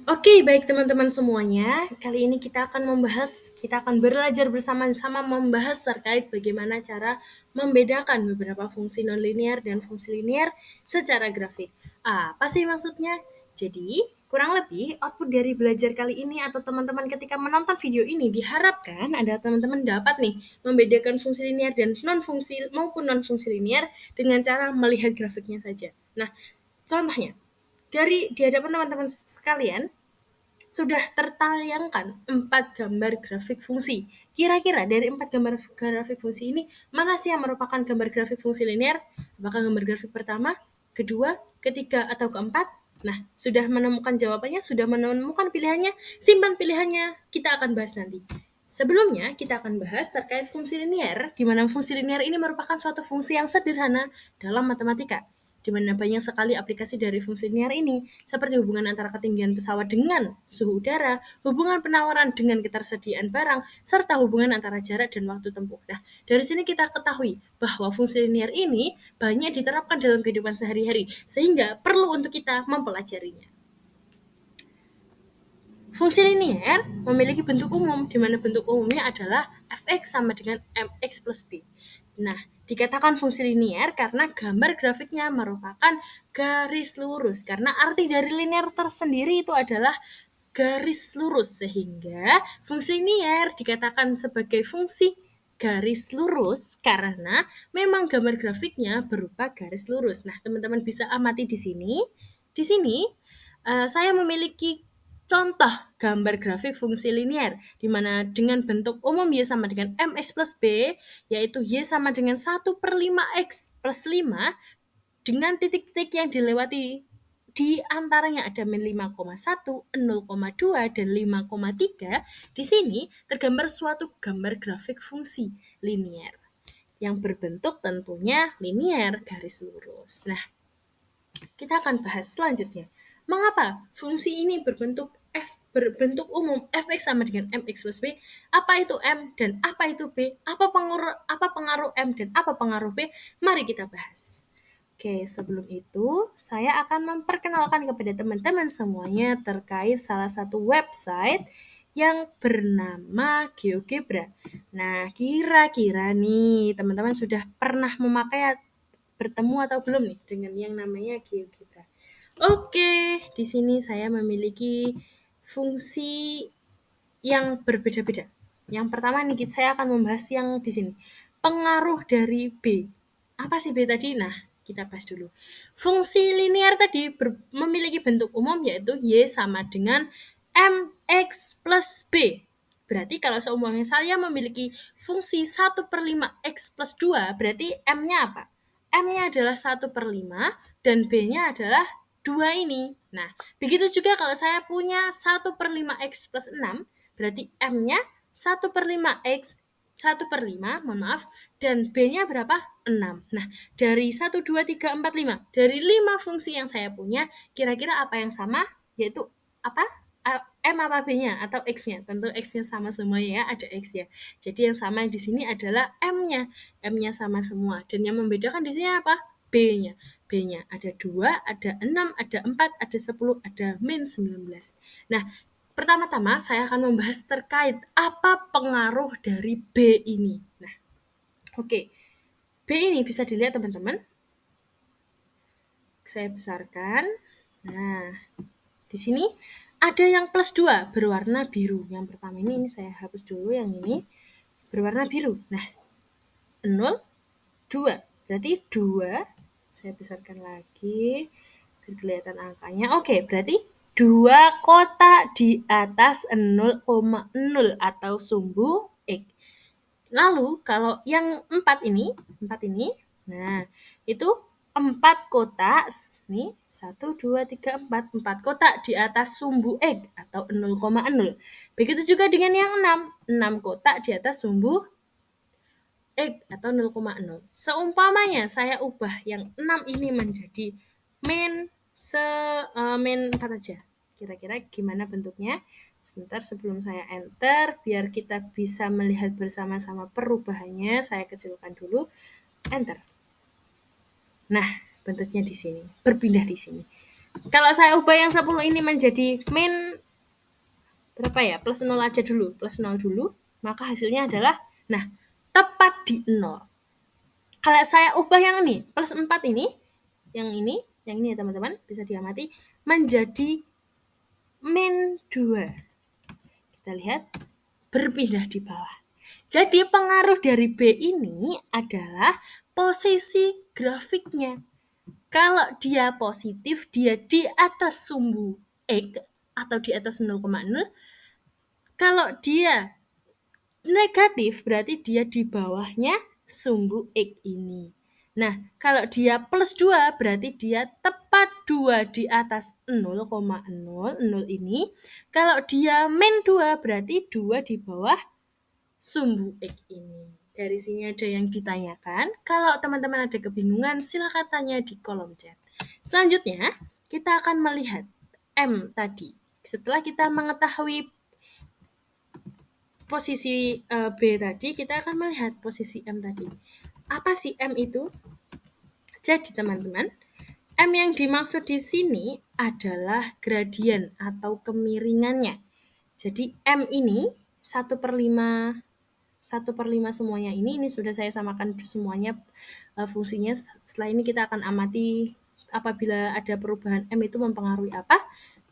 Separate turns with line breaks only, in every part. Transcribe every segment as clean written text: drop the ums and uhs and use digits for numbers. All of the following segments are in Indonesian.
Oke, baik teman-teman semuanya. Kali ini kita akan belajar bersama-sama membahas terkait bagaimana cara membedakan beberapa fungsi nonlinear dan fungsi linear secara grafik. Apa sih maksudnya? Jadi, kurang lebih output dari belajar kali ini atau teman-teman ketika menonton video ini diharapkan ada teman-teman dapat nih membedakan fungsi linear dan non-fungsi maupun non-fungsi linear dengan cara melihat grafiknya saja. Nah, contohnya, di hadapan teman-teman sekalian, sudah tertayangkan 4 gambar grafik fungsi. Kira-kira dari 4 gambar grafik fungsi ini, mana sih yang merupakan gambar grafik fungsi linear? Apakah gambar grafik pertama, kedua, ketiga, atau keempat? Nah, sudah menemukan jawabannya, sudah menemukan pilihannya, simpan pilihannya, kita akan bahas nanti. Sebelumnya, kita akan bahas terkait fungsi linear, di mana fungsi linear ini merupakan suatu fungsi yang sederhana dalam matematika, di mana banyak sekali aplikasi dari fungsi linear ini, seperti hubungan antara ketinggian pesawat dengan suhu udara, hubungan penawaran dengan ketersediaan barang, serta hubungan antara jarak dan waktu tempuh. Nah, dari sini kita ketahui bahwa fungsi linear ini banyak diterapkan dalam kehidupan sehari-hari, sehingga perlu untuk kita mempelajarinya. Fungsi linear memiliki bentuk umum, di mana bentuk umumnya adalah fx sama dengan mx plus b. Nah, dikatakan fungsi linear karena gambar grafiknya merupakan garis lurus. Karena arti dari linear tersendiri itu adalah garis lurus, sehingga fungsi linear dikatakan sebagai fungsi garis lurus karena memang gambar grafiknya berupa garis lurus. Nah, teman-teman bisa amati di sini. Di sini saya memiliki contoh gambar grafik fungsi linear, di mana dengan bentuk umum Y sama dengan MX plus B, yaitu Y sama dengan 1/5X plus 5, dengan titik-titik yang dilewati di antaranya ada min 5,1, 0,2, dan 5,3. Di sini tergambar suatu gambar grafik fungsi linear yang berbentuk tentunya linear garis lurus. Nah, kita akan bahas selanjutnya. Mengapa fungsi ini berbentuk umum fx sama dengan mx plus b? Apa itu m dan apa itu b? Apa pengaruh m dan apa pengaruh b? Mari kita bahas. Oke, sebelum itu saya akan memperkenalkan kepada teman-teman semuanya terkait salah satu website yang bernama GeoGebra. Nah, kira-kira nih teman-teman sudah pernah memakai bertemu atau belum nih dengan yang namanya GeoGebra? Oke, di sini saya memiliki fungsi yang berbeda-beda. Yang pertama nih, saya akan membahas yang di sini. Pengaruh dari B. Apa sih B tadi? Nah, kita bahas dulu. Fungsi linear tadi memiliki bentuk umum yaitu Y sama dengan MX plus B. Berarti kalau seumpamanya saya memiliki fungsi 1/5 X plus 2, berarti M-nya apa? M-nya adalah 1/5 dan B-nya adalah 2 ini. Nah, begitu juga kalau saya punya 1/5 X plus 6, berarti M-nya 1/5 X 1/5, mohon maaf, dan B-nya berapa? 6. Nah, dari 1, 2, 3, 4, 5. Dari 5 fungsi yang saya punya, kira-kira apa yang sama? Yaitu apa? M apa B-nya atau X-nya? Tentu X-nya sama semua ya, ada X ya. Jadi yang sama di sini adalah M-nya. M-nya sama semua. Dan yang membedakan di sini apa? B-nya. B-nya ada 2, ada 6, ada 4, ada 10, ada min 19. Nah, pertama-tama saya akan membahas terkait apa pengaruh dari B ini. Nah, oke. B ini bisa dilihat teman-teman. Saya besarkan. Nah, di sini ada yang plus 2 berwarna biru. Yang pertama ini saya hapus dulu yang ini berwarna biru. Nah, 0, 2. Berarti 2. Saya besarkan lagi biar kelihatan angkanya. Oke, berarti 2 kotak di atas 0,0 atau sumbu X. Lalu kalau yang 4 ini, nah itu 4 kotak, nih 1, 2, 3, 4, 4 kotak di atas sumbu X atau 0,0. Begitu juga dengan yang 6 kotak di atas sumbu X atau 0,0. Seumpamanya saya ubah yang 6 ini menjadi min 4 aja. Kira-kira gimana bentuknya? Sebentar sebelum saya enter, biar kita bisa melihat bersama-sama perubahannya, saya kecilkan dulu. Enter. Nah, bentuknya di sini, berpindah di sini. Kalau saya ubah yang 10 ini menjadi min berapa ya? Plus 0 aja dulu, plus 0 dulu, maka hasilnya adalah, nah, tepat di 0. Kalau saya ubah yang ini, plus 4 ini, yang ini ya teman-teman, bisa diamati, menjadi min 2. Kita lihat, berpindah di bawah. Jadi pengaruh dari B ini adalah posisi grafiknya. Kalau dia positif, dia di atas sumbu X atau di atas 0,0. Kalau dia negatif, berarti dia di bawahnya sumbu X ini. Nah, kalau dia plus 2, berarti dia tepat 2 di atas 0,00 ini. Kalau dia min 2, berarti 2 di bawah sumbu X ini. Dari sini ada yang ditanyakan. Kalau teman-teman ada kebingungan, silakan tanya di kolom chat. Selanjutnya, kita akan melihat M tadi. Setelah kita mengetahui posisi B tadi, kita akan melihat posisi M tadi. Apa sih M itu? Jadi teman-teman, M yang dimaksud di sini adalah gradien atau kemiringannya. Jadi M ini 1/5 semuanya ini sudah saya samakan semuanya fungsinya. Setelah ini kita akan amati apabila ada perubahan M itu mempengaruhi apa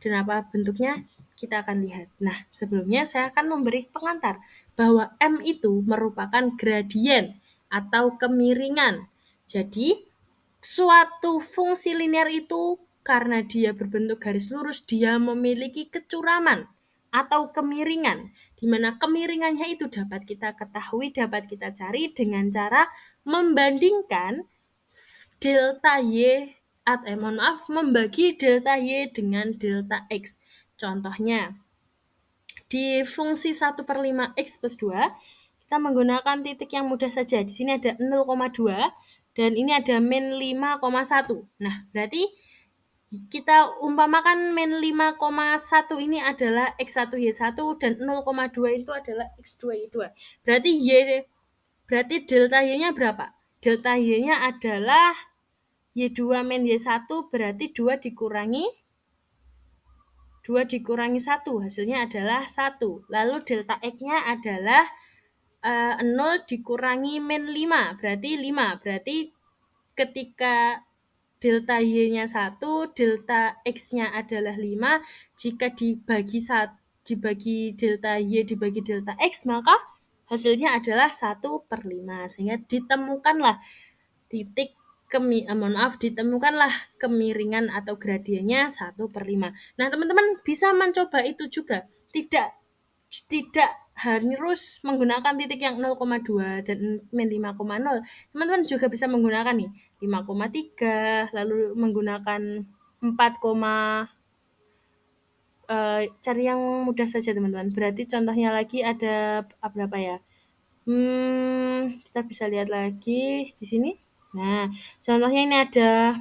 dan apa bentuknya, kita akan lihat. Nah, sebelumnya saya akan memberi pengantar bahwa M itu merupakan gradien atau kemiringan. Jadi, suatu fungsi linear itu karena dia berbentuk garis lurus, dia memiliki kecuraman atau kemiringan, di mana kemiringannya itu dapat kita ketahui, dapat kita cari dengan cara membandingkan delta Y membagi delta Y dengan delta X. Contohnya, di fungsi 1/5 X plus 2, kita menggunakan titik yang mudah saja. Di sini ada 0,2 dan ini ada min 5,1. Nah, berarti kita umpamakan min 5,1 ini adalah X1 Y1 dan 0,2 itu adalah X2 Y2. Berarti delta Y-nya berapa? Delta Y-nya adalah Y2 min Y1, berarti 2 dikurangi 1, hasilnya adalah 1. Lalu delta X-nya adalah 0 dikurangi min 5, berarti 5. Berarti ketika delta Y-nya 1, delta X-nya adalah 5. Jika dibagi delta Y dibagi delta X, maka hasilnya adalah 1/5. Sehingga ditemukanlah ditemukanlah kemiringan atau gradiennya 1/5. Nah, teman-teman bisa mencoba itu juga. Tidak harus menggunakan titik yang 0,2 dan min 5,0. Teman-teman juga bisa menggunakan nih 5,3, lalu menggunakan 4, cari yang mudah saja teman-teman. Berarti contohnya lagi ada berapa ya? Kita bisa lihat lagi di sini. Nah, contohnya ini ada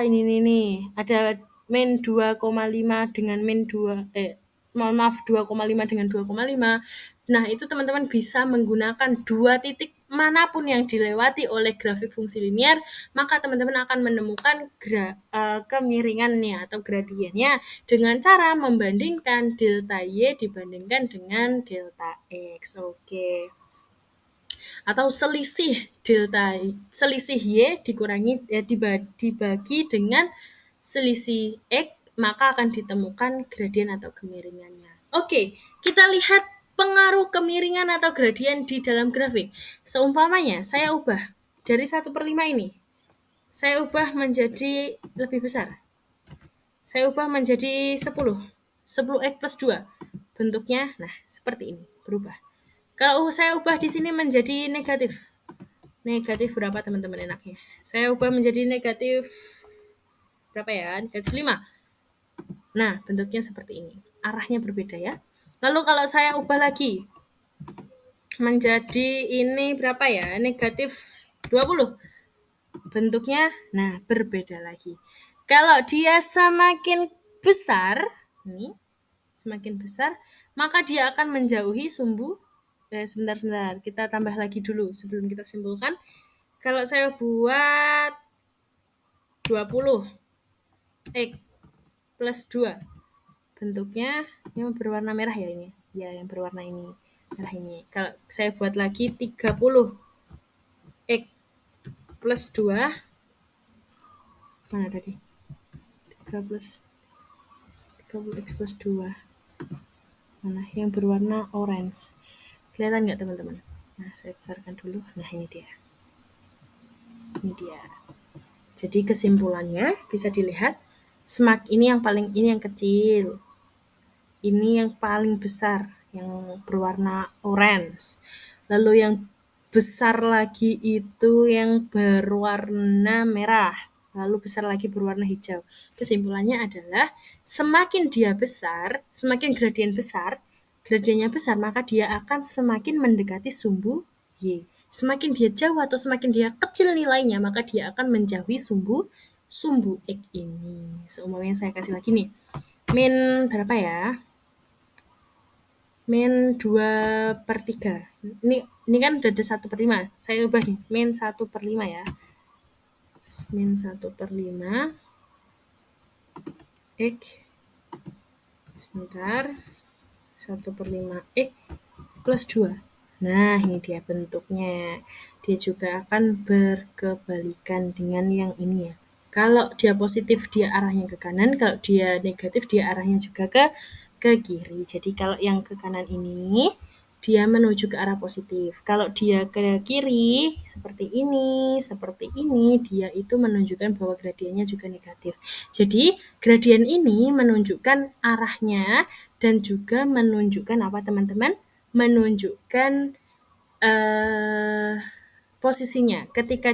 ini nih, ada min 2,5 dengan min 2,5 dengan 2,5. Nah, itu teman-teman bisa menggunakan dua titik manapun yang dilewati oleh grafik fungsi linear, maka teman-teman akan menemukan kemiringannya atau gradiennya dengan cara membandingkan delta Y dibandingkan dengan delta X. Oke. Atau selisih Y dibagi dengan selisih X, maka akan ditemukan gradien atau kemiringannya. Oke, kita lihat pengaruh kemiringan atau gradien di dalam grafik. Seumpamanya saya ubah dari 1/5 ini, saya ubah menjadi lebih besar. Saya ubah menjadi 10X plus 2. Bentuknya, nah, seperti ini, berubah. Kalau saya ubah di sini menjadi negatif. Negatif berapa teman-teman enaknya? Saya ubah menjadi negatif berapa ya? Negatif 5. Nah, bentuknya seperti ini. Arahnya berbeda ya. Lalu kalau saya ubah lagi menjadi ini berapa ya? Negatif 20. Bentuknya, nah, berbeda lagi. Kalau dia semakin besar, ini semakin besar, maka dia akan menjauhi sumbu. Sebentar, kita tambah lagi dulu sebelum kita simpulkan. Kalau saya buat 20 X plus 2. Bentuknya yang berwarna merah ya ini. Ya, yang berwarna ini. Merah ini. Kalau saya buat lagi 30 X plus 2. Mana tadi? 30 X plus 2. Mana? Yang berwarna orange. Kelihatan nggak teman-teman? Nah, saya besarkan dulu. Nah, ini dia. Ini dia. Jadi kesimpulannya bisa dilihat, ini yang kecil. Ini yang paling besar, yang berwarna orange. Lalu yang besar lagi itu yang berwarna merah. Lalu besar lagi berwarna hijau. Kesimpulannya adalah semakin dia besar, semakin gradiennya besar, maka dia akan semakin mendekati sumbu Y. Semakin dia jauh atau semakin dia kecil nilainya, maka dia akan menjauhi sumbu X ini. Seumpamanya saya kasih lagi nih. Min berapa ya? Min 2/3. Ini kan udah ada 1/5. Saya ubah nih, min 1/5 ya. Min 1/5 X. Sebentar. 1/5 X plus 2. Nah, ini dia bentuknya. Dia juga akan berkebalikan dengan yang ini ya. Kalau dia positif, dia arahnya ke kanan. Kalau dia negatif, dia arahnya juga ke kiri. Jadi kalau yang ke kanan ini, dia menuju ke arah positif. Kalau dia ke kiri, seperti ini, dia itu menunjukkan bahwa gradiennya juga negatif. Jadi, gradien ini menunjukkan arahnya dan juga menunjukkan apa teman-teman? Menunjukkan posisinya. Ketika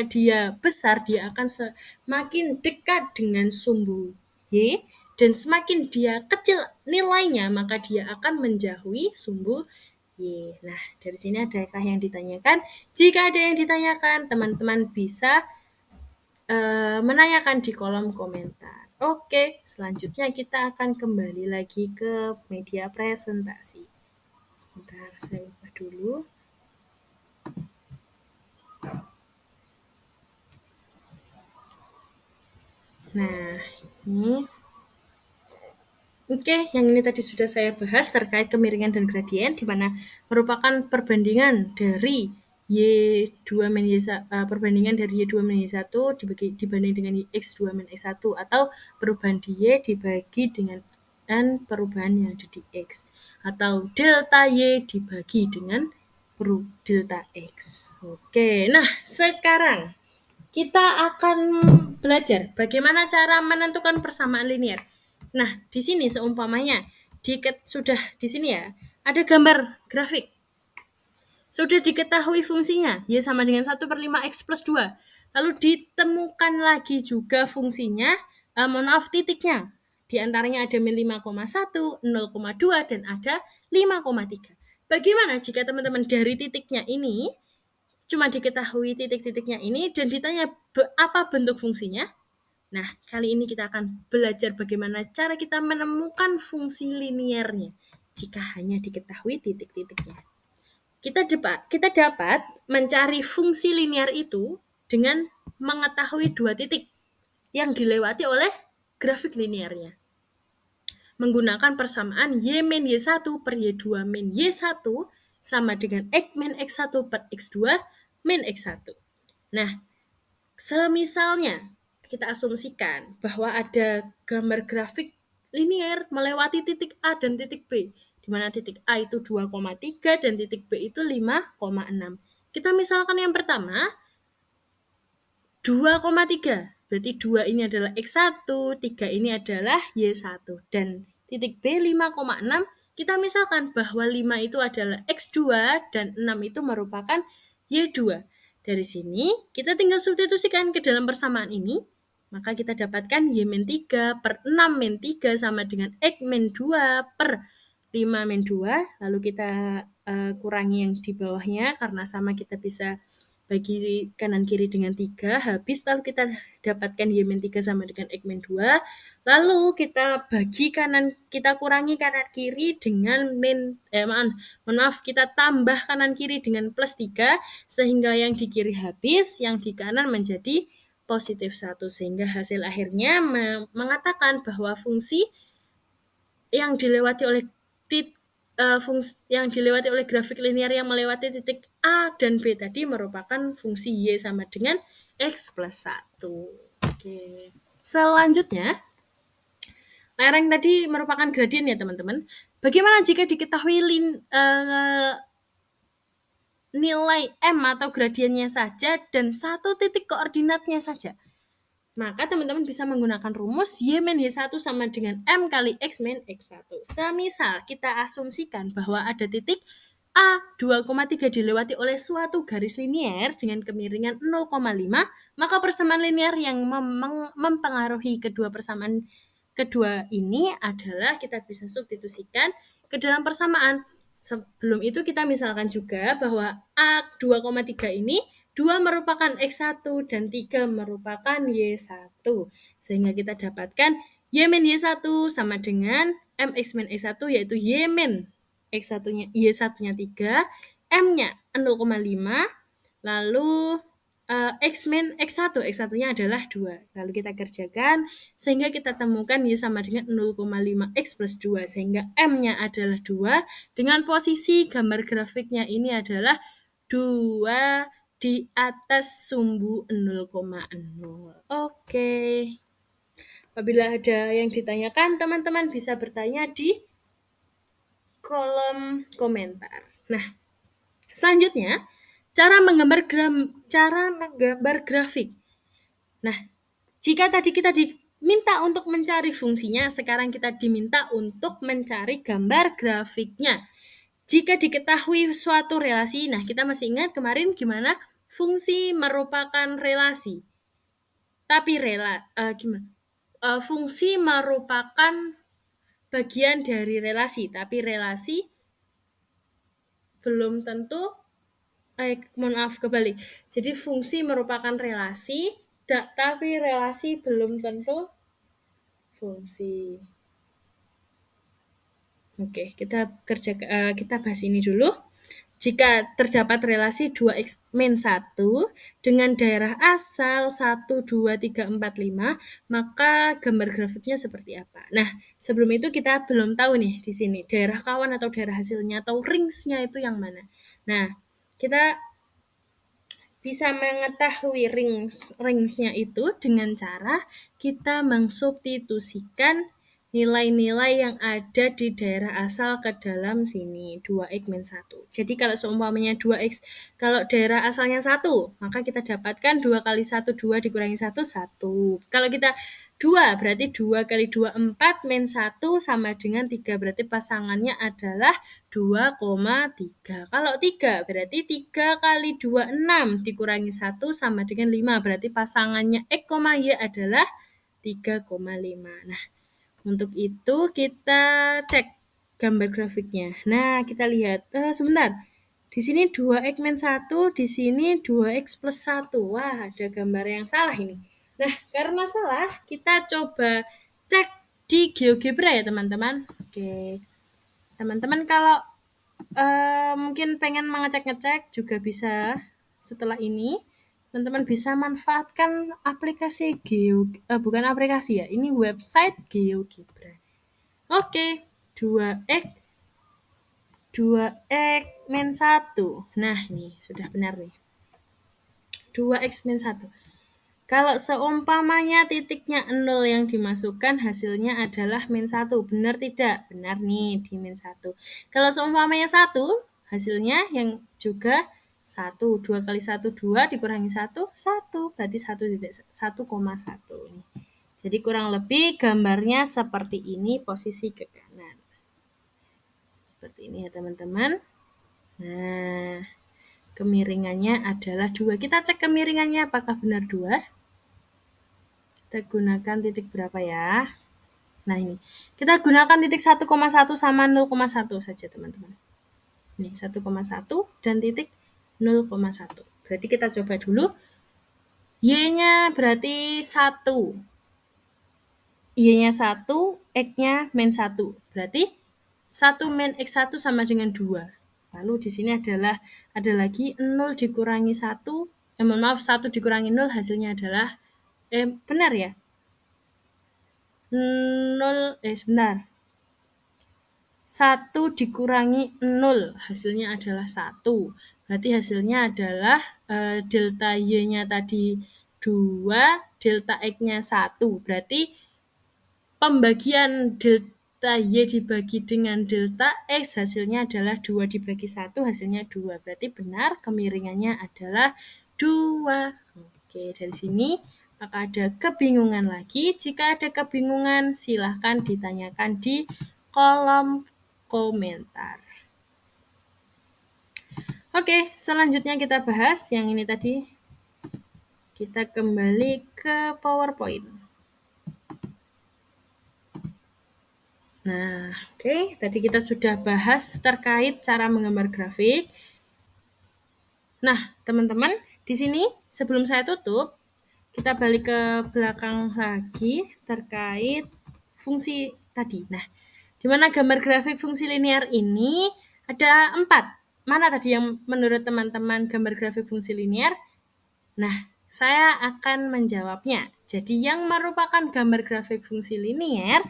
dia besar, dia akan semakin dekat dengan sumbu Y, dan semakin dia kecil nilainya, maka dia akan menjauhi sumbu Y. Nah, dari sini adakah yang ditanyakan? Jika ada yang ditanyakan, teman-teman bisa menanyakan di kolom komentar. Oke, selanjutnya kita akan kembali lagi ke media presentasi. Sebentar, saya ubah dulu. Nah, ini. Oke, yang ini tadi sudah saya bahas terkait kemiringan dan gradien, di mana merupakan perbandingan dari Y2 min Y1, perbandingan dari Y2 min Y1 dibanding dengan X2 min X1, atau perubahan di Y dibagi dengan dan perubahan yang ada di X, atau delta Y dibagi dengan delta X. Oke, nah sekarang kita akan belajar bagaimana cara menentukan persamaan linear. Nah, di sini seumpamanya sudah di sini ya, ada gambar grafik. Sudah diketahui fungsinya, Y sama dengan 1/5 X plus 2. Lalu ditemukan lagi juga fungsinya, titiknya. Di antaranya ada min 5,1, 0,2, dan ada 5,3. Bagaimana jika teman-teman dari titiknya ini cuma diketahui titik-titiknya ini dan ditanya apa bentuk fungsinya? Nah, kali ini kita akan belajar bagaimana cara kita menemukan fungsi linearnya jika hanya diketahui titik-titiknya. Kita dapat mencari fungsi linear itu dengan mengetahui dua titik yang dilewati oleh grafik linearnya. Menggunakan persamaan Y min Y1 per Y2 min Y1 sama dengan X min X1 per X2 min X1. Nah, semisalnya kita asumsikan bahwa ada gambar grafik linear melewati titik A dan titik B, di mana titik A itu 2,3 dan titik B itu 5,6. Kita misalkan yang pertama 2,3. Berarti 2 ini adalah X1, 3 ini adalah Y1. Dan titik B 5,6, kita misalkan bahwa 5 itu adalah X2 dan 6 itu merupakan Y2. Dari sini, kita tinggal substitusikan ke dalam persamaan ini, maka kita dapatkan Y-3 per 6 min 3 sama dengan X min 2 per 5 min 2. Lalu kita kurangi yang di bawahnya, karena sama kita bisa bagi kanan kiri dengan 3, habis lalu kita dapatkan Y-3 sama dengan X-2, lalu kita kurangi kanan kiri dengan kita tambah kanan kiri dengan plus 3, sehingga yang di kiri habis, yang di kanan menjadi positif 1, sehingga hasil akhirnya mengatakan bahwa fungsi yang dilewati oleh grafik linear yang melewati titik A dan B tadi merupakan fungsi Y sama dengan X plus 1. Oke. Selanjutnya, lereng tadi merupakan gradien ya teman-teman. Bagaimana jika diketahui nilai M atau gradiennya saja dan satu titik koordinatnya saja? Maka teman-teman bisa menggunakan rumus Y min Y1 sama dengan M kali X min X1. Semisal kita asumsikan bahwa ada titik A 2,3 dilewati oleh suatu garis linier dengan kemiringan 0,5, maka persamaan linear yang mempengaruhi kedua ini adalah kita bisa substitusikan ke dalam persamaan. Sebelum itu kita misalkan juga bahwa A 2,3 ini 2 merupakan X1 dan 3 merupakan Y1. Sehingga kita dapatkan Y min Y1 sama dengan MX min X1 yaitu Y min X1-nya, Y1-nya 3, M-nya 0,5, lalu X min X1, X1-nya adalah 2. Lalu kita kerjakan sehingga kita temukan Y sama dengan 0,5 X plus 2. Sehingga M-nya adalah 2. Dengan posisi gambar grafiknya ini adalah 2 di atas sumbu 0,0. Oke. Apabila ada yang ditanyakan, teman-teman bisa bertanya di kolom komentar. Nah, selanjutnya cara menggambar grafik. Nah, jika tadi kita diminta untuk mencari fungsinya, sekarang kita diminta untuk mencari gambar grafiknya. Jika diketahui suatu relasi, nah kita masih ingat kemarin gimana fungsi merupakan relasi. Tapi fungsi merupakan bagian dari relasi, tapi relasi belum tentu kebalik. Jadi fungsi merupakan relasi, tapi relasi belum tentu fungsi. Oke, kita bahas ini dulu. Jika terdapat relasi 2x min 1 dengan daerah asal 1, 2, 3, 4, 5, maka gambar grafiknya seperti apa? Nah, sebelum itu kita belum tahu nih di sini daerah kawan atau daerah hasilnya atau ringsnya itu yang mana. Nah, kita bisa mengetahui ringsnya itu dengan cara kita mensubstitusikan nilai-nilai yang ada di daerah asal ke dalam sini 2x min 1. Jadi kalau seumpamanya 2x, kalau daerah asalnya 1, maka kita dapatkan 2 kali 1, 2 dikurangi 1, 1. Kalau kita 2, berarti 2 kali 2, 4, min 1 sama dengan 3, berarti pasangannya adalah 2,3. Kalau 3, berarti 3 kali 2, 6, dikurangi 1 sama dengan 5, berarti pasangannya X, Y adalah 3,5. Nah, untuk itu kita cek gambar grafiknya. Nah, kita lihat. Sebentar. Di sini 2x min 1, di sini 2x plus 1. Wah, ada gambar yang salah ini. Nah, karena salah, kita coba cek di GeoGebra ya, teman-teman. Oke. Teman-teman kalau mungkin pengen mengecek-ngecek juga bisa setelah ini. Teman-teman bisa manfaatkan aplikasi bukan aplikasi ya, ini website GeoGebra. Oke, 2x min 1. Nah, ini sudah benar nih. 2x min 1. Kalau seumpamanya titiknya 0 yang dimasukkan hasilnya adalah min 1. Benar tidak? Benar nih di min 1. Kalau seumpamanya 1, hasilnya yang juga 1. 2 kali 1, 2 dikurangi 1, 1. Berarti 1,1. Jadi kurang lebih gambarnya seperti ini posisi ke kanan. Seperti ini ya teman-teman. Nah, kemiringannya adalah 2. Kita cek kemiringannya apakah benar 2. Kita gunakan titik berapa ya? Nah ini, kita gunakan titik 1,1 sama 0,1 saja teman-teman. Ini 1,1 dan titik 0,1. Berarti kita coba dulu. Y-nya berarti 1. Y-nya 1, X-nya min 1. Berarti 1 min X1 sama dengan 2. Lalu di sini ada lagi 0 dikurangi 1. 1 dikurangi 0 hasilnya adalah Benar ya? 0, sebentar. 1 dikurangi 0, hasilnya adalah 1. Berarti hasilnya adalah delta Y-nya tadi 2, delta X-nya 1. Berarti pembagian delta Y dibagi dengan delta X hasilnya adalah 2 dibagi 1, hasilnya 2. Berarti benar kemiringannya adalah 2. Oke, dari sini maka ada kebingungan lagi. Jika ada kebingungan, silahkan ditanyakan di kolom komentar. Oke, selanjutnya kita bahas yang ini tadi. Kita kembali ke PowerPoint. Nah, oke, tadi kita sudah bahas terkait cara menggambar grafik. Nah, teman-teman, di sini sebelum saya tutup, kita balik ke belakang lagi terkait fungsi tadi. Nah, di mana gambar grafik fungsi linear ini ada 4. Mana tadi yang menurut teman-teman gambar grafik fungsi linear? Nah, saya akan menjawabnya. Jadi yang merupakan gambar grafik fungsi linear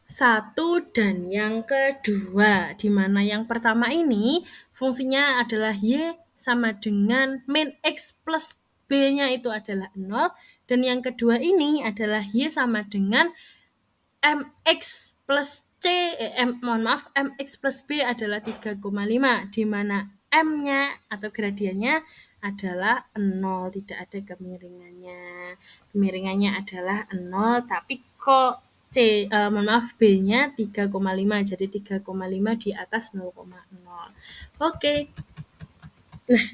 1 dan yang kedua, di mana yang pertama ini fungsinya adalah Y sama dengan min X plus B-nya itu adalah 0, dan yang kedua ini adalah Y sama dengan MX plus MX plus B adalah 3,5, di mana M-nya atau gradiennya adalah 0, tidak ada kemiringannya. Kemiringannya adalah 0, tapi kok B-nya 3,5, jadi 3,5 di atas 0,0. Oke. Nah,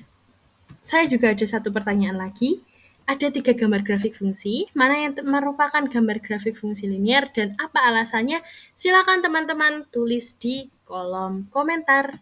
saya juga ada satu pertanyaan lagi. Ada 3 gambar grafik fungsi, mana yang merupakan gambar grafik fungsi linear dan apa alasannya? Silakan teman-teman tulis di kolom komentar.